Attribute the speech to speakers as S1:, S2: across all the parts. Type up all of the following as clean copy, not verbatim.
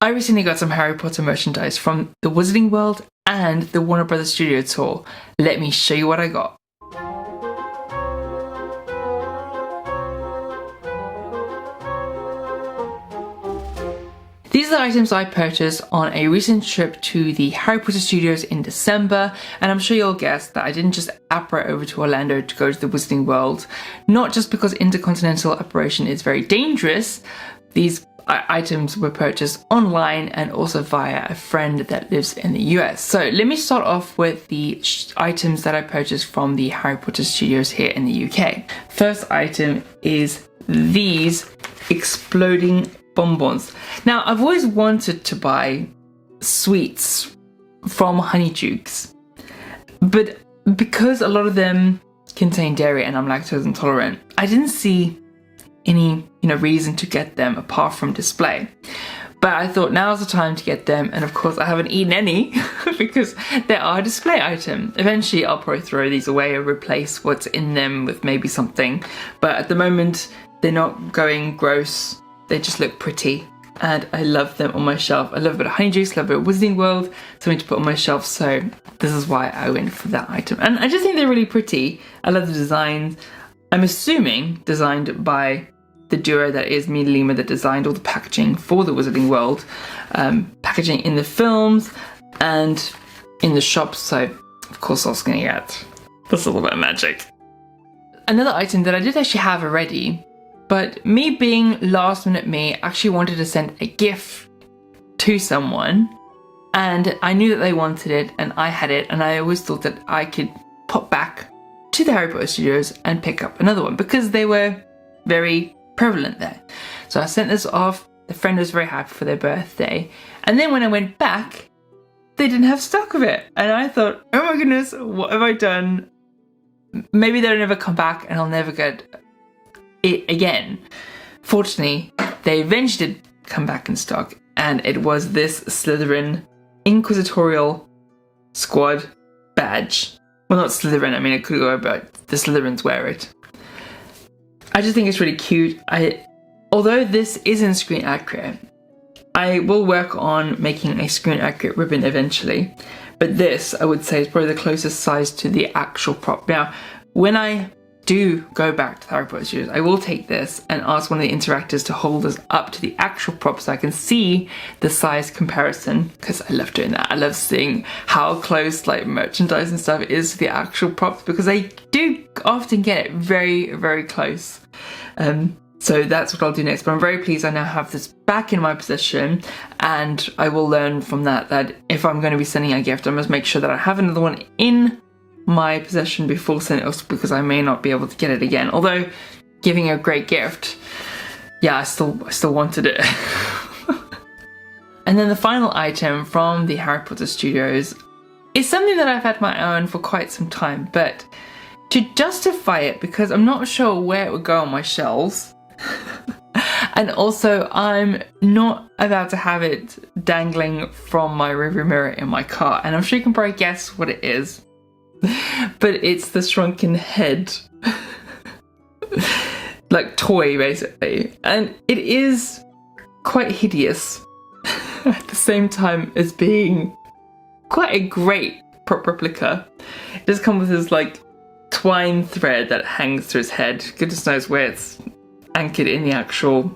S1: I recently got some Harry Potter merchandise from the Wizarding World and the Warner Brothers Studio Tour. Let me show you what I got. These are the items I purchased on a recent trip to the Harry Potter Studios in December, and I'm sure you'll guess that I didn't just apparate over to Orlando to go to the Wizarding World, not just because intercontinental apparition is very dangerous. These items were purchased online and also via a friend that lives in the US. So let me start off with the items that I purchased from the Harry Potter Studios here in the UK. First item is these exploding bonbons. Now, I've always wanted to buy sweets from Honeydukes, but because a lot of them contain dairy and I'm lactose intolerant, I didn't see any reason to get them apart from display. But I thought now's the time to get them, and of course I haven't eaten any because they are a display item. Eventually I'll probably throw these away or replace what's in them with maybe something, but at the moment they're not going gross. They just look pretty and I love them on my shelf. I love a bit of Honeydukes, love a bit of Wizarding World, something to put on my shelf, so this is why I went for that item. And I just think they're really pretty. I love the designs. I'm assuming designed by the duo that is me and Lima that designed all the packaging for the Wizarding World, packaging in the films and in the shops, so of course I was gonna get this little bit of magic. Another item that I did actually have already, but me being last minute me actually wanted to send a gift to someone, and I knew that they wanted it and I had it, and I always thought that I could pop back to the Harry Potter Studios and pick up another one because they were very prevalent there. So I sent this off. The friend was very happy for their birthday, and then when I went back they didn't have stock of it, and I thought, oh my goodness, what have I done? Maybe they'll never come back and I'll never get it again. Fortunately, they eventually did come back in stock, and it was this Slytherin Inquisitorial Squad badge. Well, not Slytherin, I mean it could go about the Slytherins wear it. I just think it's really cute. Although this isn't screen accurate, I will work on making a screen accurate ribbon eventually, but this I would say is probably the closest size to the actual prop. Now, when I do go back to the Harry Potter Studios, I will take this and ask one of the interactors to hold us up to the actual prop so I can see the size comparison, because I love doing that. I love seeing how close like merchandise and stuff is to the actual props, because they do often get it very, very close. So that's what I'll do next, but I'm very pleased I now have this back in my possession, and I will learn from that if I'm going to be sending a gift, I must make sure that I have another one in my possession before sending it, because I may not be able to get it again. Although giving a great gift, yeah, I still wanted it. And then the final item from the Harry Potter Studios is something that I've had my own for quite some time, but to justify it, because I'm not sure where it would go on my shelves, and also I'm not about to have it dangling from my rearview mirror in my car, and I'm sure you can probably guess what it is. But it's the shrunken head. Like toy, basically. And it is quite hideous at the same time as being quite a great prop replica. It does come with this like twine thread that hangs through his head. Goodness knows where it's anchored in the actual,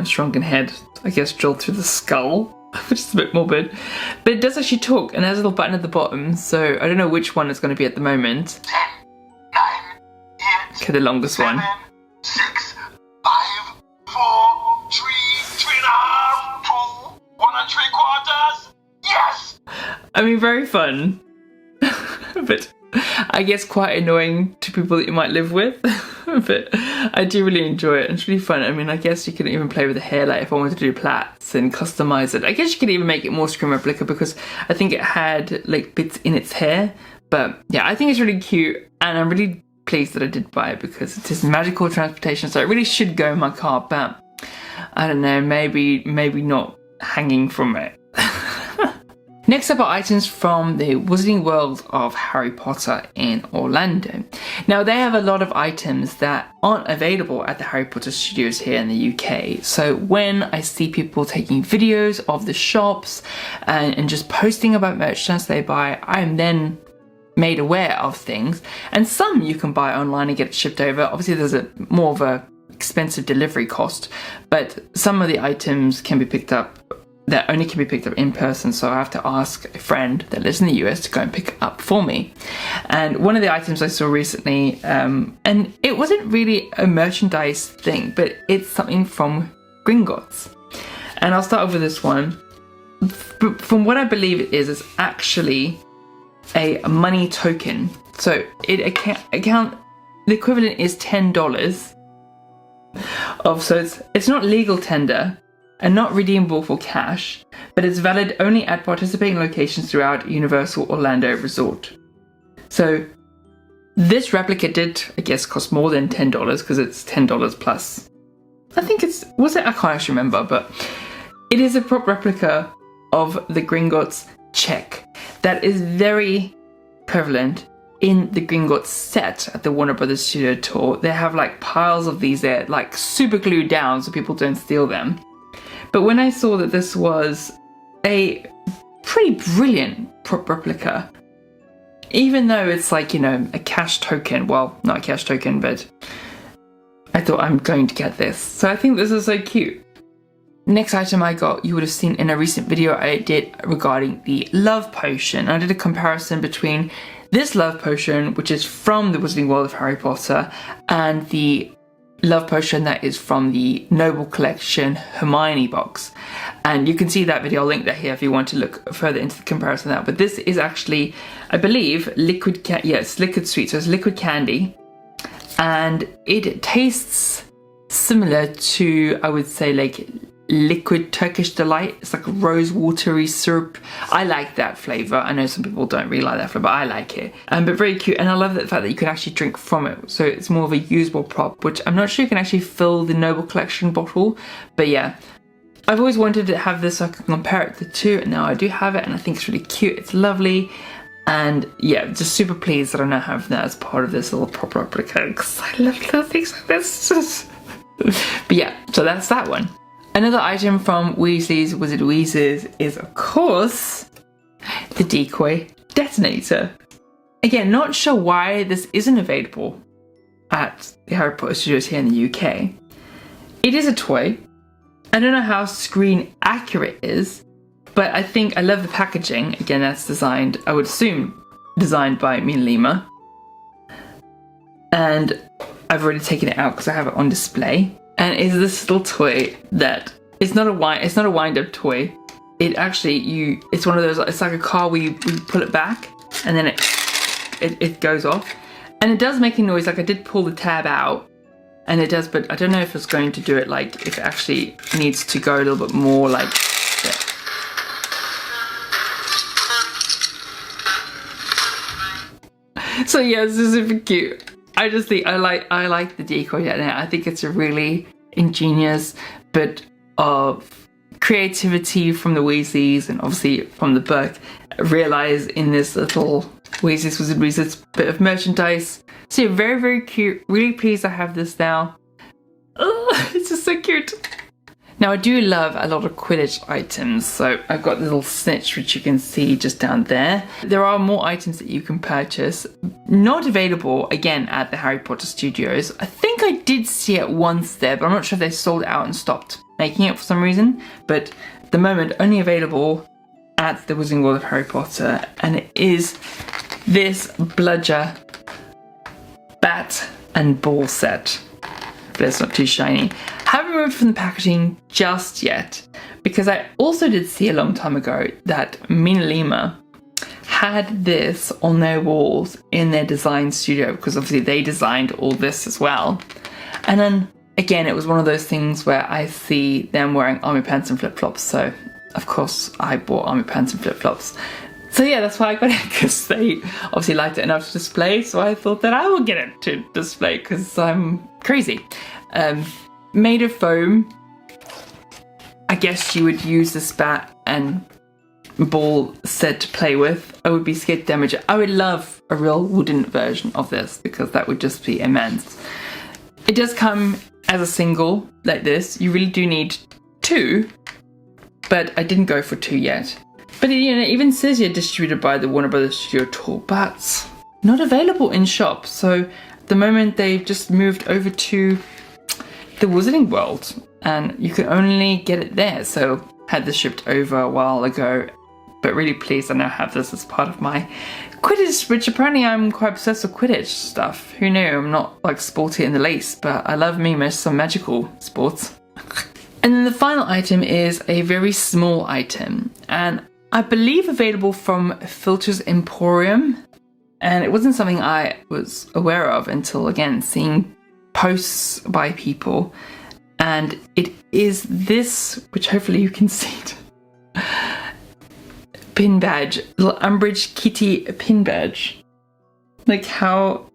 S1: shrunken head. I guess drilled through the skull, which is a bit morbid. But it does actually talk and has a little button at the bottom, so I don't know which one it's going to be at the moment.
S2: 10, 9, 8,
S1: okay, the longest
S2: 7,
S1: one.
S2: 6, 5, 4, 3, 3.5, 2, 1 3/4. Yes!
S1: I mean, very fun. But I guess quite annoying to people that you might live with. But I do really enjoy it, and it's really fun. I mean, I guess you could even play with the hair, like if I wanted to do plaits and customize it. I guess you could even make it more screen replica, because I think it had like bits in its hair. But yeah, I think it's really cute, and I'm really pleased that I did buy it, because it is magical transportation, so it really should go in my car. But I don't know, maybe not hanging from it. Next up are items from the Wizarding World of Harry Potter in Orlando. Now they have a lot of items that aren't available at the Harry Potter studios here in the UK. So when I see people taking videos of the shops and just posting about merchandise they buy, I'm then made aware of things. And some you can buy online and get it shipped over. Obviously there's more of a expensive delivery cost, but some of the items can be picked up that only can be picked up in person, so I have to ask a friend that lives in the US to go and pick it up for me. And one of the items I saw recently, and it wasn't really a merchandise thing, but it's something from Gringotts. And I'll start off with this one. From what I believe it is, it's actually a money token. So the equivalent is $10 so it's not legal tender and not redeemable for cash, but it's valid only at participating locations throughout Universal Orlando Resort. So this replica did, I guess, cost more than $10 because it's $10 plus. I think I can't actually remember, but it is a prop replica of the Gringotts check that is very prevalent in the Gringotts set at the Warner Brothers Studio Tour. They have like piles of these there, like super glued down so people don't steal them. But when I saw that this was a pretty brilliant prop replica, even though it's like, a cash token, well, not a cash token, but I thought I'm going to get this. So I think this is so cute. Next item I got, you would have seen in a recent video I did regarding the love potion. I did a comparison between this love potion, which is from the Wizarding World of Harry Potter, and the love potion that is from the Noble Collection Hermione box. And you can see that video, I'll link that here if you want to look further into the comparison of that. But this is actually, I believe, liquid sweet, so it's liquid candy. And it tastes similar to, I would say, like liquid Turkish delight. It's like a rose watery syrup. I like that flavour. I know some people don't really like that flavour, but I like it. But very cute, and I love the fact that you can actually drink from it. So it's more of a usable prop, which I'm not sure you can actually fill the Noble Collection bottle. But yeah, I've always wanted to have this so I can compare it to the two, and now I do have it, and I think it's really cute. It's lovely. And yeah, just super pleased that I now have that as part of this little prop replica, because I love little things like this. But yeah, so that's that one. Another item from Weasley's Wizard Wheezes is, of course, the decoy detonator. Again, not sure why this isn't available at the Harry Potter studios here in the UK. It is a toy. I don't know how screen accurate it is, but I think I love the packaging. Again, that's designed, I would assume, designed by Mina Lima. And I've already taken it out because I have it on display. And it's this little toy that it's not a wind-up toy. It actually it's one of those. It's like a car where you pull it back and then it goes off, and it does make a noise. Like I did pull the tab out, and it does, but I don't know if it's going to do it. Like if it actually needs to go a little bit more like. So yeah, this is super cute. I just think I like the decoy detonator. I think it's a really ingenious bit of creativity from the Weasleys, and obviously from the book, realised in this little Weasley's Wizard Wizards bit of merchandise. So yeah, very, very cute. Really pleased I have this now. Oh, it's just so cute. Now I do love a lot of Quidditch items, so I've got the little snitch which you can see just down there. There are more items that you can purchase, not available again at the Harry Potter studios. I think I did see it once there, but I'm not sure if they sold it out and stopped making it for some reason. But at the moment, only available at the Wizarding World of Harry Potter, and it is this bludger bat and ball set. But it's not too shiny. Haven't removed from the packaging just yet, because I also did see a long time ago that Mina Lima had this on their walls in their design studio, because obviously they designed all this as well. And then again, it was one of those things where I see them wearing army pants and flip-flops, so of course I bought army pants and flip-flops. So yeah, that's why I got it, because they obviously liked it enough to display, so I thought that I will get it to display because I'm crazy. Made of foam. I guess you would use this bat and ball set to play with, I would be scared to damage it. I would love a real wooden version of this because that would just be immense. It does come as a single like this. You really do need 2, but I didn't go for 2 yet. But it even says here distributed by the Warner Brothers Studio Tour, but not available in shops. So at the moment they've just moved over to the Wizarding World and you can only get it there. So had this shipped over a while ago, but really pleased I now have this as part of my Quidditch, which apparently I'm quite obsessed with Quidditch stuff. Who knew? I'm not like sporty in the least, but I love me some magical sports. And then the final item is a very small item, and I believe available from Filter's Emporium. And it wasn't something I was aware of until, again, seeing posts by people. And it is this, which hopefully you can see it. Pin badge, little Umbridge kitty pin badge. Like, how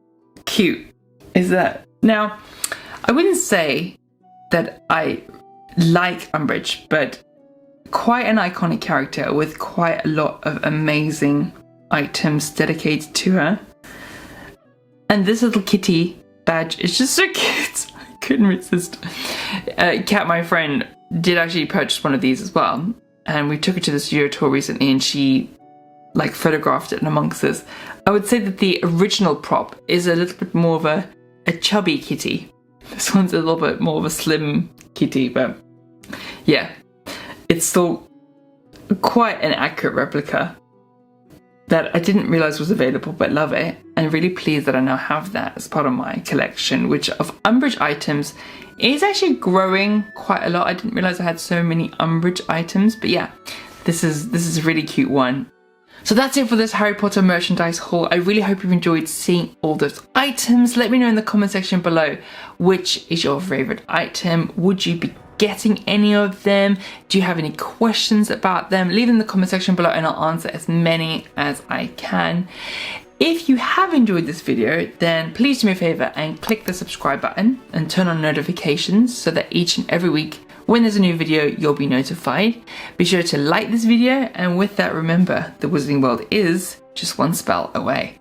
S1: cute is that? Now, I wouldn't say that I like Umbridge, but quite an iconic character with quite a lot of amazing items dedicated to her. And this little kitty badge is just so cute. I couldn't resist. Kat, my friend, did actually purchase one of these as well. And we took her to the studio tour recently and she like photographed it amongst us. I would say that the original prop is a little bit more of a chubby kitty. This one's a little bit more of a slim kitty, but yeah, it's still quite an accurate replica that I didn't realize was available, but love it. And really pleased that I now have that as part of my collection, which of Umbridge items is actually growing quite a lot. I didn't realize I had so many Umbridge items, but yeah, this is a really cute one. So that's it for this Harry Potter merchandise haul. I really hope you've enjoyed seeing all those items. Let me know in the comment section below, which is your favorite item? Would you be getting any of them? Do you have any questions about them? Leave in the comment section below and I'll answer as many as I can. If you have enjoyed this video, then please do me a favor and click the subscribe button and turn on notifications so that each and every week when there's a new video, you'll be notified. Be sure to like this video, and with that, remember, the Wizarding World is just one spell away.